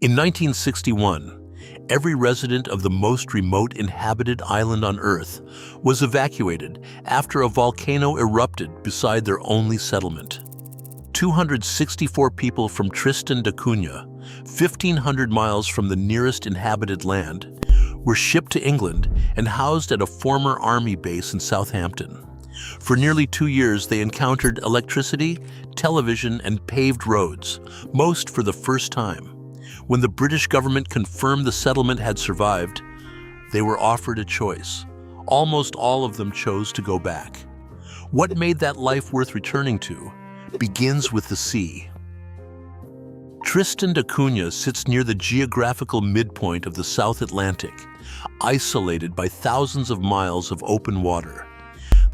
In 1961, every resident of the most remote inhabited island on Earth was evacuated after a volcano erupted beside their only settlement. 264 people from Tristan da Cunha, 1,500 miles from the nearest inhabited land, were shipped to England and housed at a former army base in Southampton. For nearly 2 years, they encountered electricity, television, and paved roads, most for the first time. When the British government confirmed the settlement had survived, they were offered a choice. Almost all of them chose to go back. What made that life worth returning to begins with the sea. Tristan da Cunha sits near the geographical midpoint of the South Atlantic, isolated by thousands of miles of open water.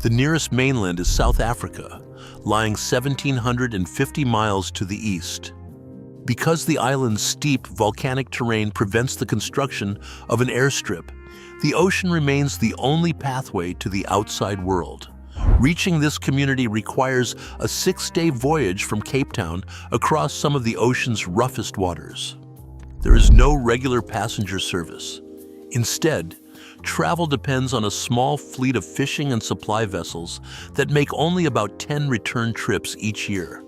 The nearest mainland is South Africa, lying 1,750 miles to the east. Because the island's steep volcanic terrain prevents the construction of an airstrip, the ocean remains the only pathway to the outside world. Reaching this community requires a 6-day voyage from Cape Town across some of the ocean's roughest waters. There is no regular passenger service. Instead, travel depends on a small fleet of fishing and supply vessels that make only about 10 return trips each year.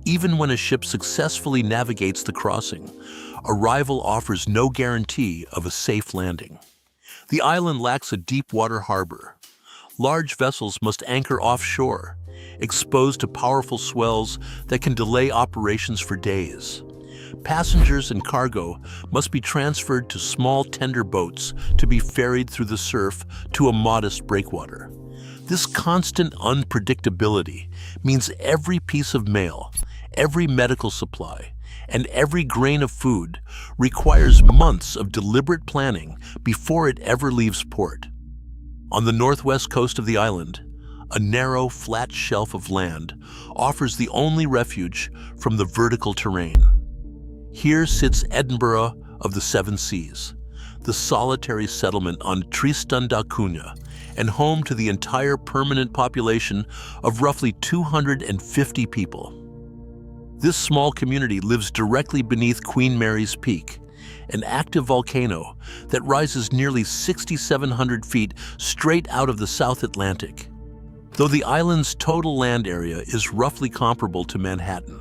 Even when a ship successfully navigates the crossing, arrival offers no guarantee of a safe landing. The island lacks a deep water harbor. Large vessels must anchor offshore, exposed to powerful swells that can delay operations for days. Passengers and cargo must be transferred to small tender boats to be ferried through the surf to a modest breakwater. This constant unpredictability means every piece of mail, every medical supply, and every grain of food requires months of deliberate planning before it ever leaves port. On the northwest coast of the island, a narrow, flat shelf of land offers the only refuge from the vertical terrain. Here sits Edinburgh of the Seven Seas, the solitary settlement on Tristan da Cunha, and home to the entire permanent population of roughly 250 people. This small community lives directly beneath Queen Mary's Peak, an active volcano that rises nearly 6,700 feet straight out of the South Atlantic. Though the island's total land area is roughly comparable to Manhattan,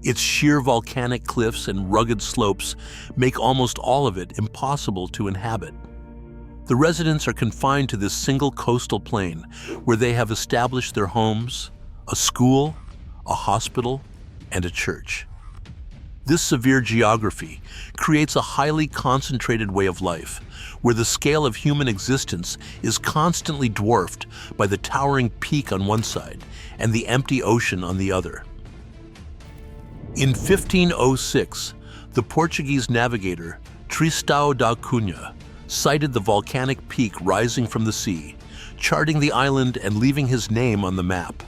its sheer volcanic cliffs and rugged slopes make almost all of it impossible to inhabit. The residents are confined to this single coastal plain where they have established their homes, a school, a hospital, and a church. This severe geography creates a highly concentrated way of life, where the scale of human existence is constantly dwarfed by the towering peak on one side and the empty ocean on the other. In 1506, the Portuguese navigator Tristan da Cunha sighted the volcanic peak rising from the sea, charting the island and leaving his name on the map.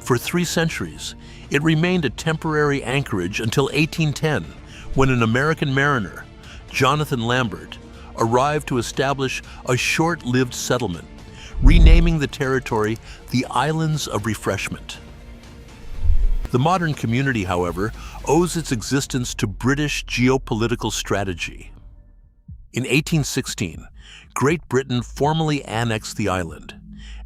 For 3 centuries, it remained a temporary anchorage until 1810, when an American mariner, Jonathan Lambert, arrived to establish a short-lived settlement, renaming the territory the Islands of Refreshment. The modern community, however, owes its existence to British geopolitical strategy. In 1816, Great Britain formally annexed the island,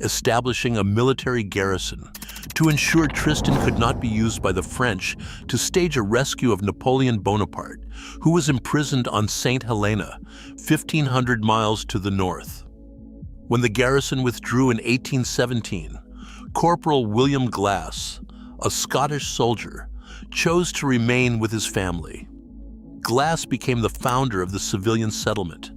establishing a military garrison to ensure Tristan could not be used by the French to stage a rescue of Napoleon Bonaparte, who was imprisoned on St. Helena, 1,500 miles to the north. When the garrison withdrew in 1817, Corporal William Glass, a Scottish soldier, chose to remain with his family. Glass became the founder of the civilian settlement,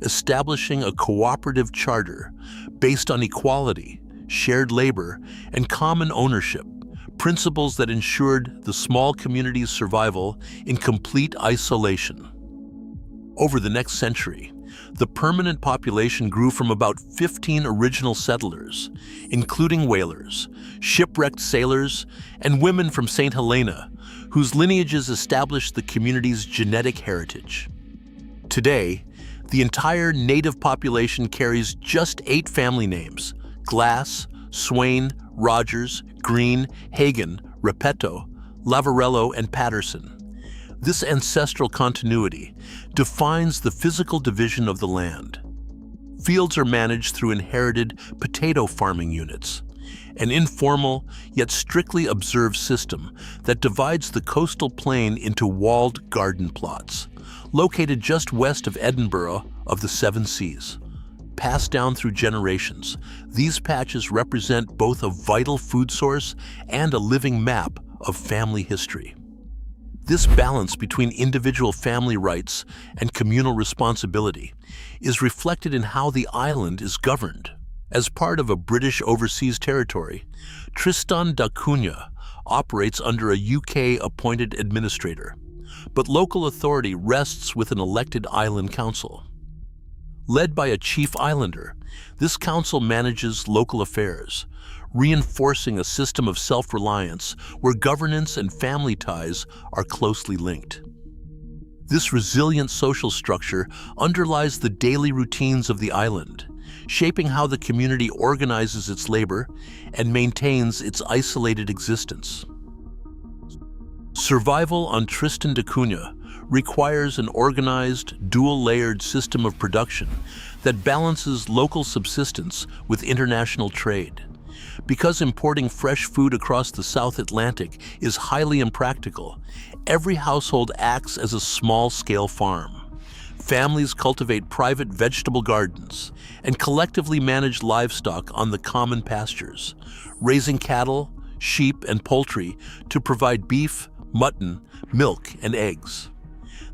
establishing a cooperative charter based on equality, shared labor, and common ownership, principles that ensured the small community's survival in complete isolation. Over the next century, the permanent population grew from about 15 original settlers, including whalers, shipwrecked sailors, and women from St. Helena, whose lineages established the community's genetic heritage. Today, the entire native population carries just 8 family names: Glass, Swain, Rogers, Green, Hagen, Repetto, Lavarello, and Patterson. This ancestral continuity defines the physical division of the land. Fields are managed through inherited potato farming units, an informal yet strictly observed system that divides the coastal plain into walled garden plots, located just west of Edinburgh of the Seven Seas. Passed down through generations, these patches represent both a vital food source and a living map of family history. This balance between individual family rights and communal responsibility is reflected in how the island is governed. As part of a British overseas territory, Tristan da Cunha operates under a UK-appointed administrator, but local authority rests with an elected island council. Led by a chief islander, this council manages local affairs, reinforcing a system of self-reliance where governance and family ties are closely linked. This resilient social structure underlies the daily routines of the island, shaping how the community organizes its labor and maintains its isolated existence. Survival on Tristan da Cunha requires an organized, dual-layered system of production that balances local subsistence with international trade. Because importing fresh food across the South Atlantic is highly impractical, every household acts as a small-scale farm. Families cultivate private vegetable gardens and collectively manage livestock on the common pastures, raising cattle, sheep, and poultry to provide beef, mutton, milk, and eggs.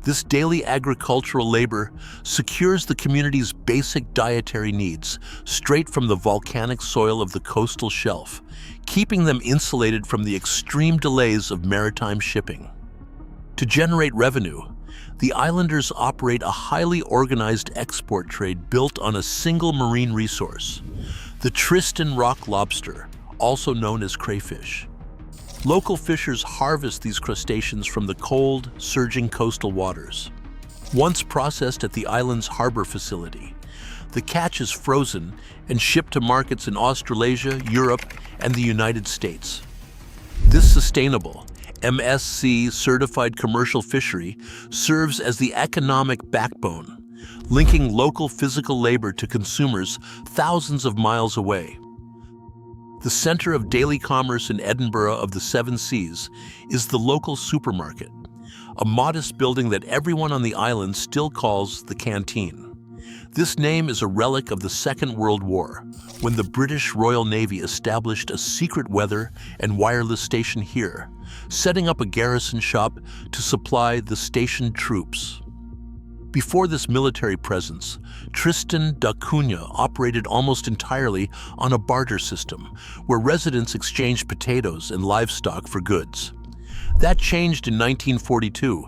This daily agricultural labor secures the community's basic dietary needs straight from the volcanic soil of the coastal shelf, keeping them insulated from the extreme delays of maritime shipping. To generate revenue, the islanders operate a highly organized export trade built on a single marine resource, the Tristan rock lobster, also known as crayfish. Local fishers harvest these crustaceans from the cold, surging coastal waters. Once processed at the island's harbor facility, the catch is frozen and shipped to markets in Australasia, Europe, and the United States. This sustainable, MSC-certified commercial fishery serves as the economic backbone, linking local physical labor to consumers thousands of miles away. The center of daily commerce in Edinburgh of the Seven Seas is the local supermarket, a modest building that everyone on the island still calls the canteen. This name is a relic of the Second World War, when the British Royal Navy established a secret weather and wireless station here, setting up a garrison shop to supply the stationed troops. Before this military presence, Tristan da Cunha operated almost entirely on a barter system, where residents exchanged potatoes and livestock for goods. That changed in 1942,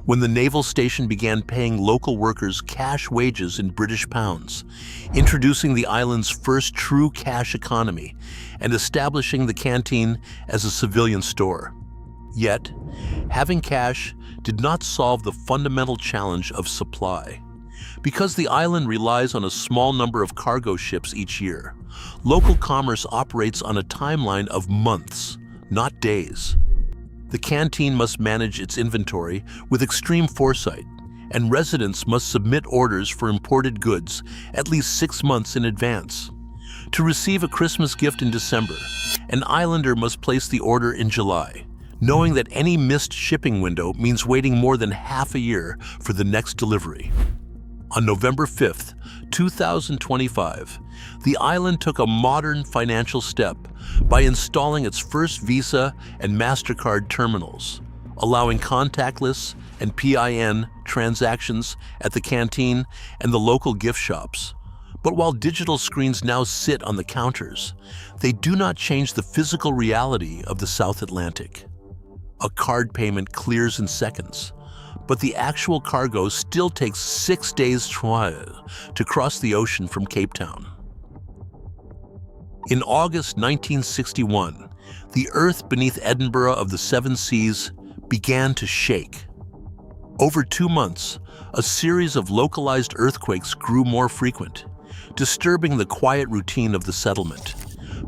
when the naval station began paying local workers cash wages in British pounds, introducing the island's first true cash economy and establishing the canteen as a civilian store. Yet, having cash did not solve the fundamental challenge of supply. Because the island relies on a small number of cargo ships each year, local commerce operates on a timeline of months, not days. The canteen must manage its inventory with extreme foresight, and residents must submit orders for imported goods at least 6 months in advance. To receive a Christmas gift in December, an islander must place the order in July, knowing that any missed shipping window means waiting more than half a year for the next delivery. On November 5th, 2025, the island took a modern financial step by installing its first Visa and MasterCard terminals, allowing contactless and PIN transactions at the canteen and the local gift shops. But while digital screens now sit on the counters, they do not change the physical reality of the South Atlantic. A card payment clears in seconds, but the actual cargo still takes 6 days to cross the ocean from Cape Town. In August 1961, the earth beneath Edinburgh of the Seven Seas began to shake. Over 2 months, a series of localized earthquakes grew more frequent, disturbing the quiet routine of the settlement.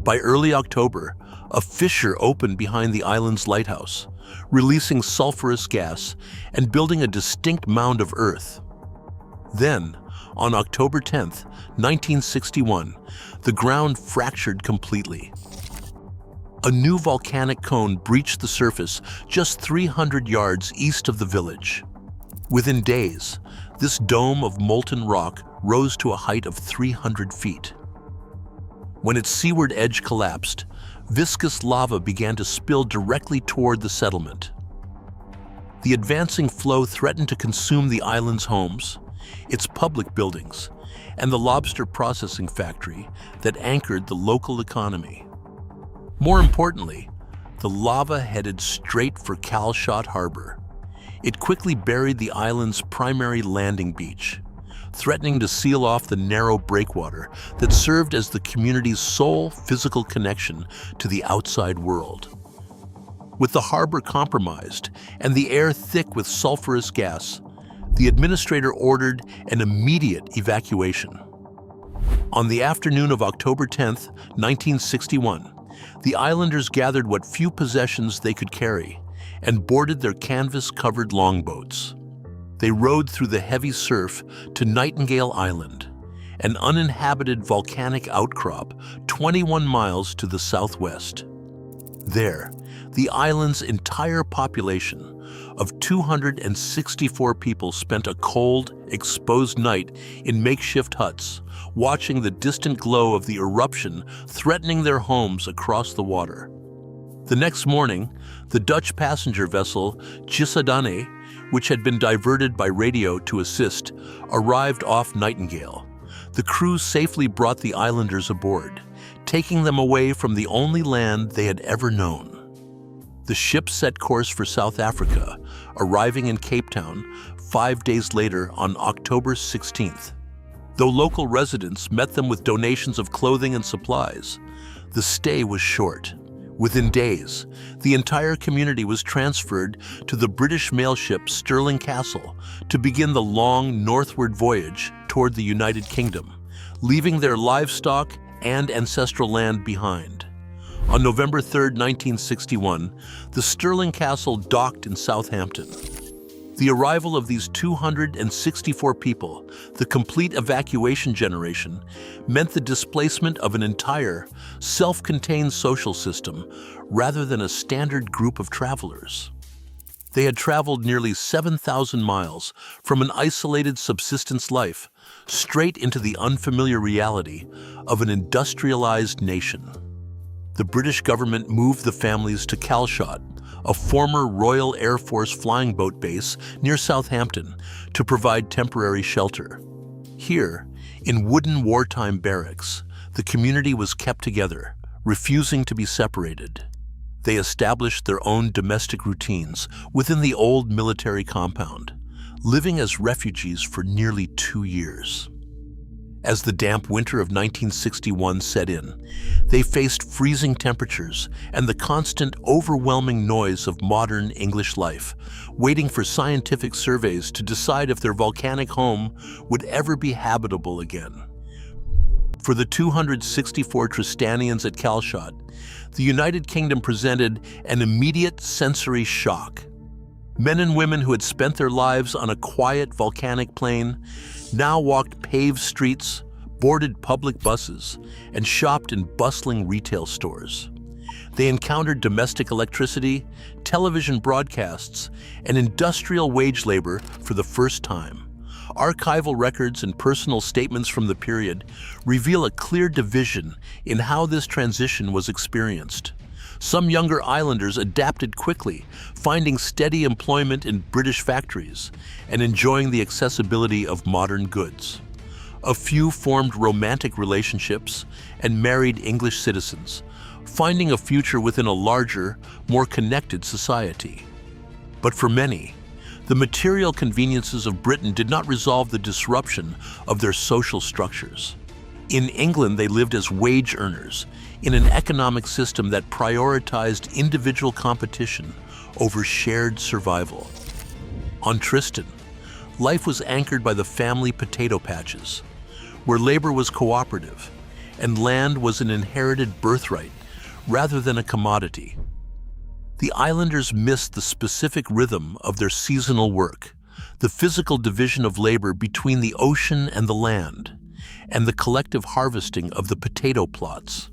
By early October, a fissure opened behind the island's lighthouse, releasing sulfurous gas and building a distinct mound of earth. Then, on October 10, 1961, the ground fractured completely. A new volcanic cone breached the surface just 300 yards east of the village. Within days, this dome of molten rock rose to a height of 300 feet. When its seaward edge collapsed, viscous lava began to spill directly toward the settlement. The advancing flow threatened to consume the island's homes, its public buildings, and the lobster processing factory that anchored the local economy. More importantly, the lava headed straight for Calshot Harbor. It quickly buried the island's primary landing beach, threatening to seal off the narrow breakwater that served as the community's sole physical connection to the outside world. With the harbor compromised and the air thick with sulfurous gas, the administrator ordered an immediate evacuation. On the afternoon of October 10, 1961, the islanders gathered what few possessions they could carry and boarded their canvas-covered longboats. They rowed through the heavy surf to Nightingale Island, an uninhabited volcanic outcrop 21 miles to the southwest. There, the island's entire population of 264 people spent a cold, exposed night in makeshift huts, watching the distant glow of the eruption threatening their homes across the water. The next morning, the Dutch passenger vessel Cisjordanië, which had been diverted by radio to assist, arrived off Nightingale. The crew safely brought the islanders aboard, taking them away from the only land they had ever known. The ship set course for South Africa, arriving in Cape Town 5 days later on October 16th. Though local residents met them with donations of clothing and supplies, the stay was short. Within days, the entire community was transferred to the British mail ship Stirling Castle to begin the long northward voyage toward the United Kingdom, leaving their livestock and ancestral land behind. On November 3, 1961, the Stirling Castle docked in Southampton. The arrival of these 264 people, the complete evacuation generation, meant the displacement of an entire, self-contained social system rather than a standard group of travelers. They had traveled nearly 7,000 miles from an isolated subsistence life straight into the unfamiliar reality of an industrialized nation. The British government moved the families to Calshot, a former Royal Air Force flying boat base near Southampton, to provide temporary shelter. Here, in wooden wartime barracks, the community was kept together, refusing to be separated. They established their own domestic routines within the old military compound, living as refugees for nearly 2 years. As the damp winter of 1961 set in, they faced freezing temperatures and the constant, overwhelming noise of modern English life, waiting for scientific surveys to decide if their volcanic home would ever be habitable again. For the 264 Tristanians at Calshot, the United Kingdom presented an immediate sensory shock. Men and women who had spent their lives on a quiet volcanic plain now walked paved streets, boarded public buses, and shopped in bustling retail stores. They encountered domestic electricity, television broadcasts, and industrial wage labor for the first time. Archival records and personal statements from the period reveal a clear division in how this transition was experienced. Some younger islanders adapted quickly, finding steady employment in British factories and enjoying the accessibility of modern goods. A few formed romantic relationships and married English citizens, finding a future within a larger, more connected society. But for many, the material conveniences of Britain did not resolve the disruption of their social structures. In England, they lived as wage earners in an economic system that prioritized individual competition over shared survival. On Tristan, life was anchored by the family potato patches, where labor was cooperative and land was an inherited birthright rather than a commodity. The islanders missed the specific rhythm of their seasonal work, the physical division of labor between the ocean and the land, and the collective harvesting of the potato plots.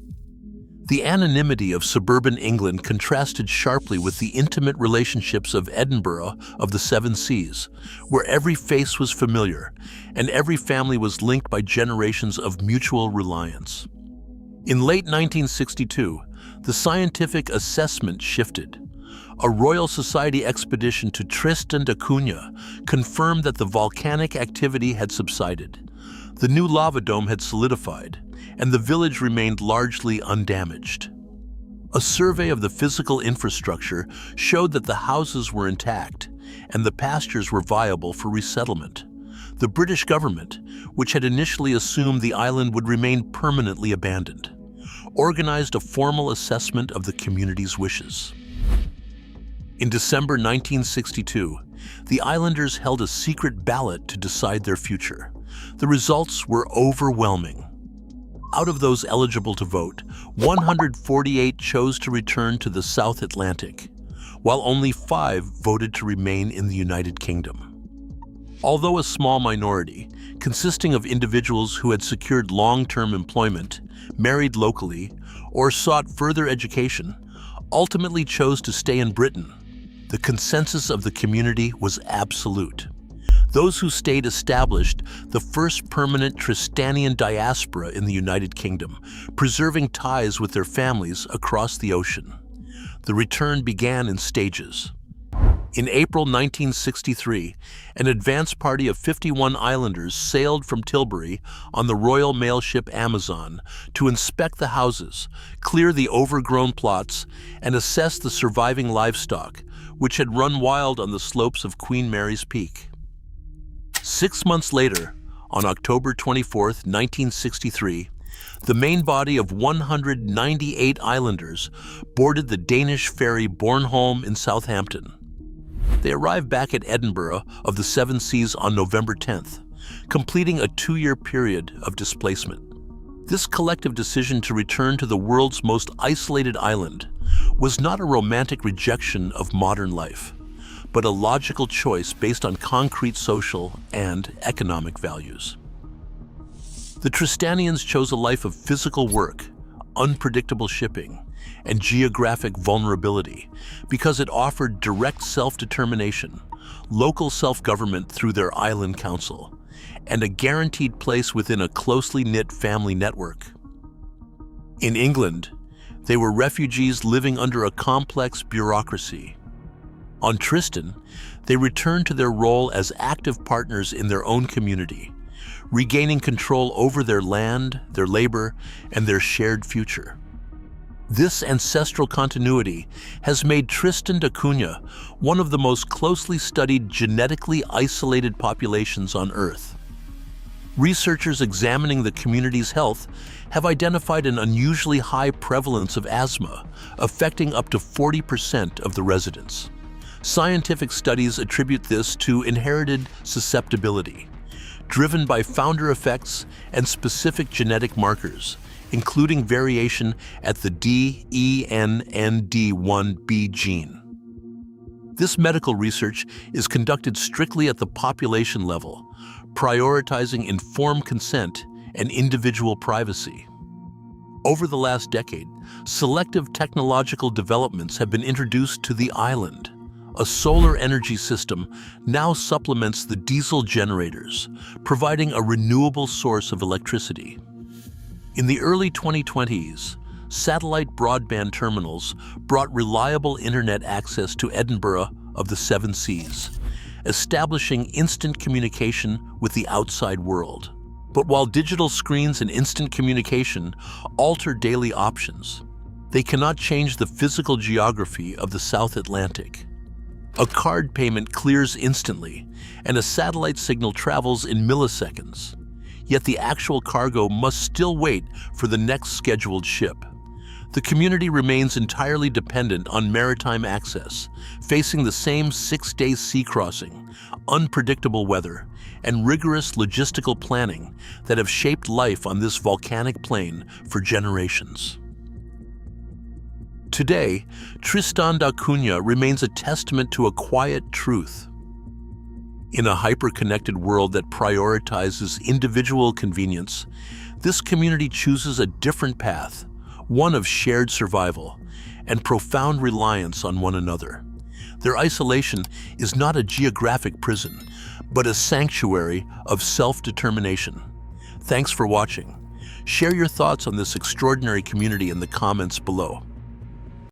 The anonymity of suburban England contrasted sharply with the intimate relationships of Edinburgh of the Seven Seas, where every face was familiar and every family was linked by generations of mutual reliance. In late 1962, the scientific assessment shifted. A Royal Society expedition to Tristan da Cunha confirmed that the volcanic activity had subsided. The new lava dome had solidified, and the village remained largely undamaged. A survey of the physical infrastructure showed that the houses were intact, and the pastures were viable for resettlement. The British government, which had initially assumed the island would remain permanently abandoned, organized a formal assessment of the community's wishes. In December 1962, the islanders held a secret ballot to decide their future. The results were overwhelming. Out of those eligible to vote, 148 chose to return to the South Atlantic, while only 5 voted to remain in the United Kingdom. Although a small minority, consisting of individuals who had secured long-term employment, married locally, or sought further education, ultimately chose to stay in Britain, the consensus of the community was absolute. Those who stayed established the first permanent Tristanian diaspora in the United Kingdom, preserving ties with their families across the ocean. The return began in stages. In April 1963, an advance party of 51 islanders sailed from Tilbury on the Royal Mail ship Amazon to inspect the houses, clear the overgrown plots, and assess the surviving livestock, which had run wild on the slopes of Queen Mary's Peak. 6 months later, on October 24, 1963, the main body of 198 islanders boarded the Danish ferry Bornholm in Southampton. They arrived back at Edinburgh of the Seven Seas on November 10th, completing a 2-year period of displacement. This collective decision to return to the world's most isolated island was not a romantic rejection of modern life, but a logical choice based on concrete social and economic values. The Tristanians chose a life of physical work, unpredictable shipping, and geographic vulnerability because it offered direct self-determination, local self-government through their island council, and a guaranteed place within a closely knit family network. In England, they were refugees living under a complex bureaucracy. On Tristan, they returned to their role as active partners in their own community, regaining control over their land, their labor, and their shared future. This ancestral continuity has made Tristan da Cunha one of the most closely studied genetically isolated populations on Earth. Researchers examining the community's health have identified an unusually high prevalence of asthma, affecting up to 40% of the residents. Scientific studies attribute this to inherited susceptibility, driven by founder effects and specific genetic markers, including variation at the DENND1B gene. This medical research is conducted strictly at the population level, prioritizing informed consent and individual privacy. Over the last decade, selective technological developments have been introduced to the island. A solar energy system now supplements the diesel generators, providing a renewable source of electricity. In the early 2020s, satellite broadband terminals brought reliable internet access to Edinburgh of the Seven Seas, establishing instant communication with the outside world. But while digital screens and instant communication alter daily options, they cannot change the physical geography of the South Atlantic. A card payment clears instantly, and a satellite signal travels in milliseconds. Yet the actual cargo must still wait for the next scheduled ship. The community remains entirely dependent on maritime access, facing the same 6-day sea crossing, unpredictable weather, and rigorous logistical planning that have shaped life on this volcanic plain for generations. Today, Tristan da Cunha remains a testament to a quiet truth. In a hyper-connected world that prioritizes individual convenience, this community chooses a different path, one of shared survival and profound reliance on one another. Their isolation is not a geographic prison, but a sanctuary of self-determination. Thanks for watching. Share your thoughts on this extraordinary community in the comments below.